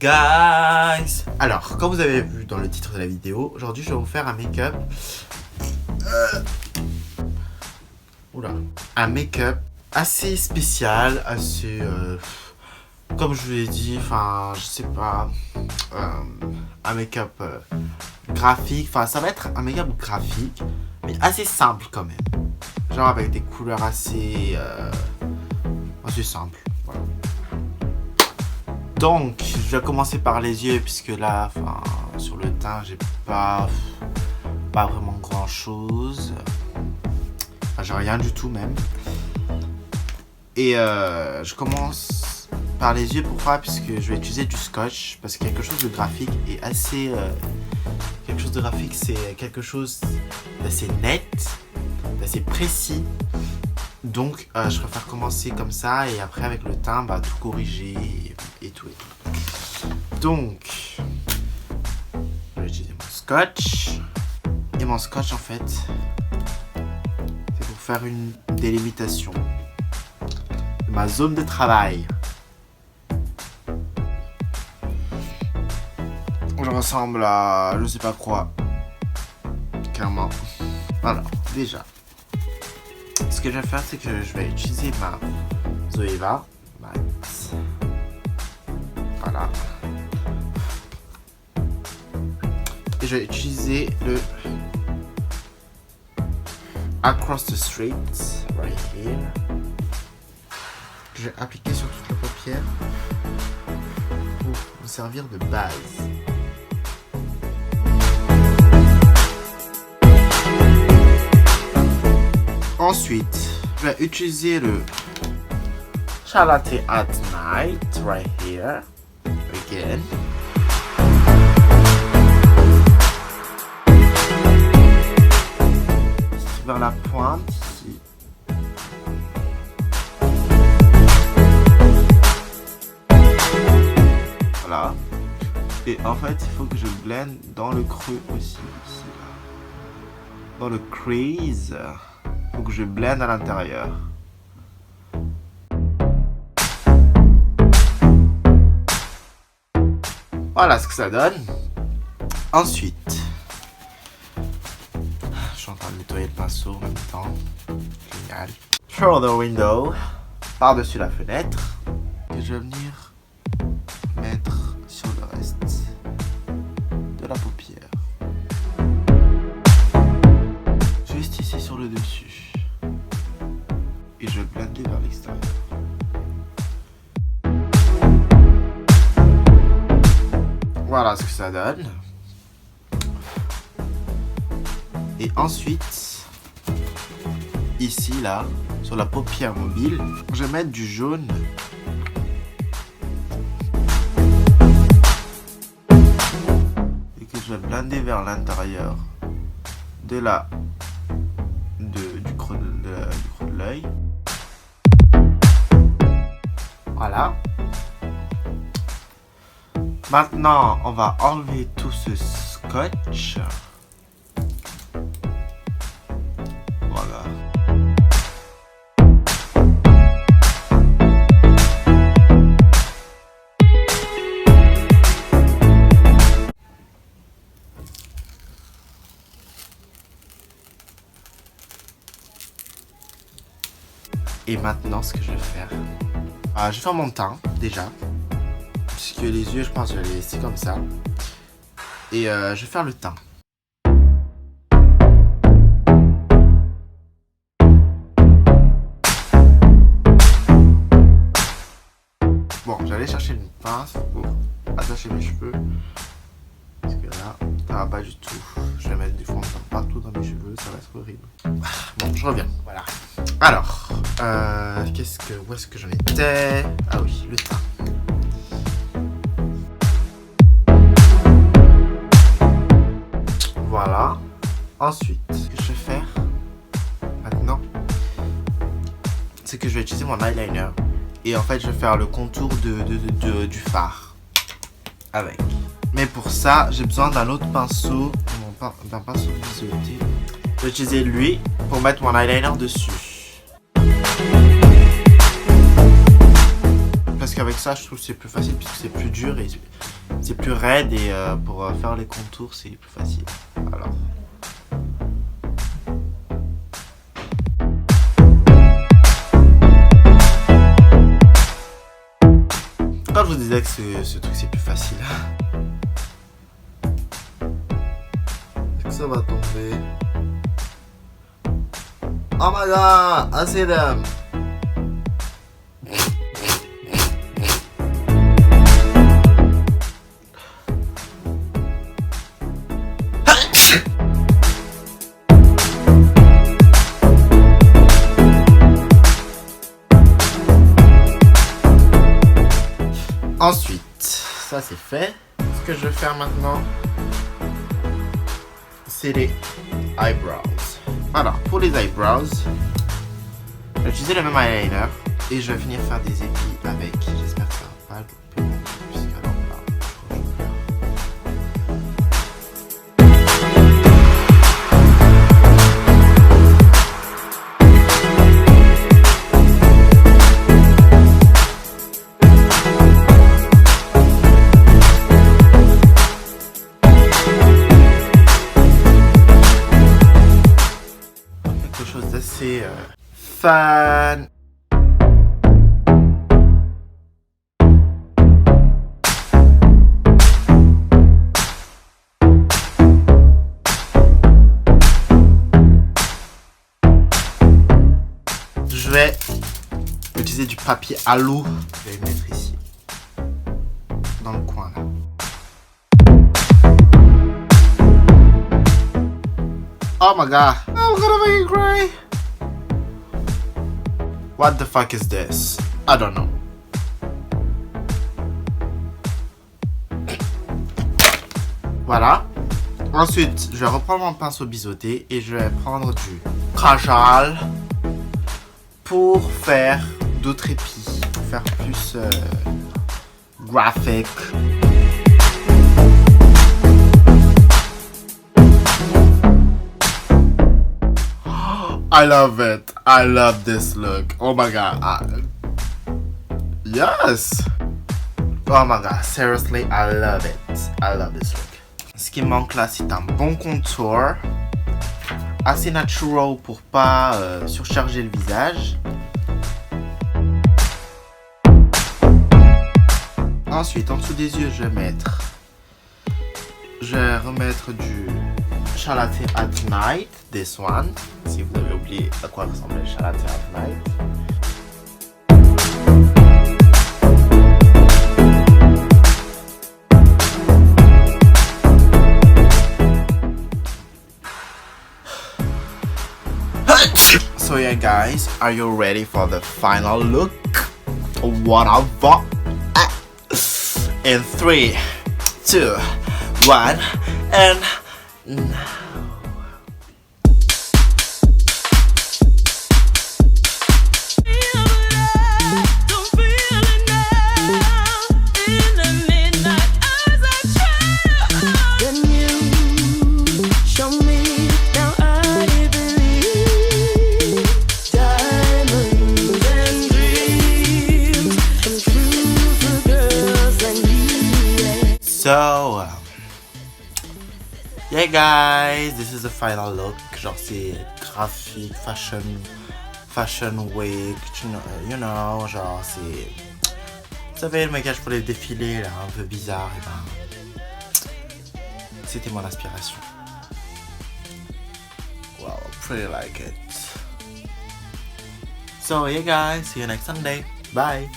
guys! Alors, comme vous avez vu dans le titre de la vidéo, aujourd'hui je vais vous faire un make-up. Un make-up assez spécial, assez. Comme je vous l'ai dit, enfin, je sais pas. Un make-up graphique. Enfin, ça va être un make-up graphique, mais assez simple quand même. Genre avec des couleurs assez simples. Voilà. Donc, je vais commencer par les yeux, puisque là, enfin, sur le teint, j'ai pas vraiment grand chose. Enfin, j'ai rien du tout même. Et je commence par les yeux. Pourquoi? Puisque je vais utiliser du scotch, parce que quelque chose de graphique est assez. Quelque chose de graphique, c'est quelque chose d'assez net, d'assez précis. Donc, je préfère commencer comme ça et après avec le teint, tout corriger et tout. Donc, je vais utiliser mon scotch. Et mon scotch, en fait, c'est pour faire une délimitation de ma zone de travail. Je ressemble à je sais pas quoi. Clairement. Alors, déjà. Ce que je vais faire, c'est que je vais utiliser ma Zoeva Max. Voilà. Et je vais utiliser le Across the Street, right here. Je vais appliquer sur toute la paupière pour me servir de base. Ensuite, je vais utiliser le Charlotte at Night, right here, again. Vers la pointe, ici. Voilà. Et en fait, il faut que je blende dans le creux aussi, ici, là. Dans le crease. Il faut que je blende à l'intérieur. Voilà ce que ça donne. Ensuite, je suis en train de nettoyer le pinceau en même temps. Génial. Through the window, par-dessus la fenêtre. Et je vais venir mettre sur le reste de la paupière. Juste ici sur le dessus. Et je vais blender vers l'extérieur. Voilà ce que ça donne. Et ensuite, ici, là, sur la paupière mobile, je vais mettre du jaune. Et que je vais blender vers l'intérieur du creux de l'œil. Voilà. Maintenant, on va enlever tout ce scotch. Voilà. Et maintenant, ce que je vais faire, je vais faire mon teint déjà. Puisque les yeux, je pense que je vais les laisser comme ça. Et je vais faire le teint. Bon, j'allais chercher une pince pour attacher mes cheveux. Parce que là, ça va pas du tout. Je vais mettre du fond de teint partout dans mes cheveux, ça va être horrible. Bon, je reviens, voilà. Alors, où est-ce que j'en étais? Ah oui, le teint. Voilà. Ensuite, ce que je vais faire maintenant, c'est que je vais utiliser mon eyeliner. Et en fait, je vais faire le contour du fard. Avec. Mais pour ça, j'ai besoin d'un autre pinceau. D'un pinceau biseauté. Je vais utiliser lui pour mettre mon eyeliner dessus. Parce qu'avec ça, je trouve que c'est plus facile puisque c'est plus dur et c'est plus raide et pour faire les contours c'est plus facile. Alors. Quand je vous disais que ce truc c'est plus facile. Est-ce que ça va tomber? Oh my god, I see them. Ensuite, ça c'est fait. Ce que je vais faire maintenant, c'est les eyebrows. Alors, pour les eyebrows, je vais utiliser le même eyeliner et je vais venir faire des épis avec. J'espère que ça va pas louper. Puisqu'alors là, je vais faire. C'est fun. Je vais utiliser du papier alu. Je vais le mettre ici, dans le coin là. Oh my god, I'm gonna make it cry. What the fuck is this? I don't know. Voilà. Ensuite, je vais reprendre mon pinceau biseauté et je vais prendre du kajal pour faire d'autres épis, pour faire plus graphique. I love it. I love this look. Oh my god. Yes. Oh my god. Seriously, I love it. I love this look. Ce qui me manque là, c'est un bon contour. Assez natural pour pas surcharger le visage. Ensuite, en dessous des yeux, je vais remettre du Charlotte at Night, this one. Si vous avez oublié à quoi ressemblait Charlotte at Night. So yeah guys, are you ready for the final look? What about? In 3, 2, 1, and now. So, yeah guys, this is the final look. Genre c'est graphique, fashion week, you know, genre c'est... Vous savez, le maquillage pour les défilés là, un peu bizarre, et ben... C'était mon inspiration. Wow, I pretty like it. So yeah guys, see you next Sunday. Bye.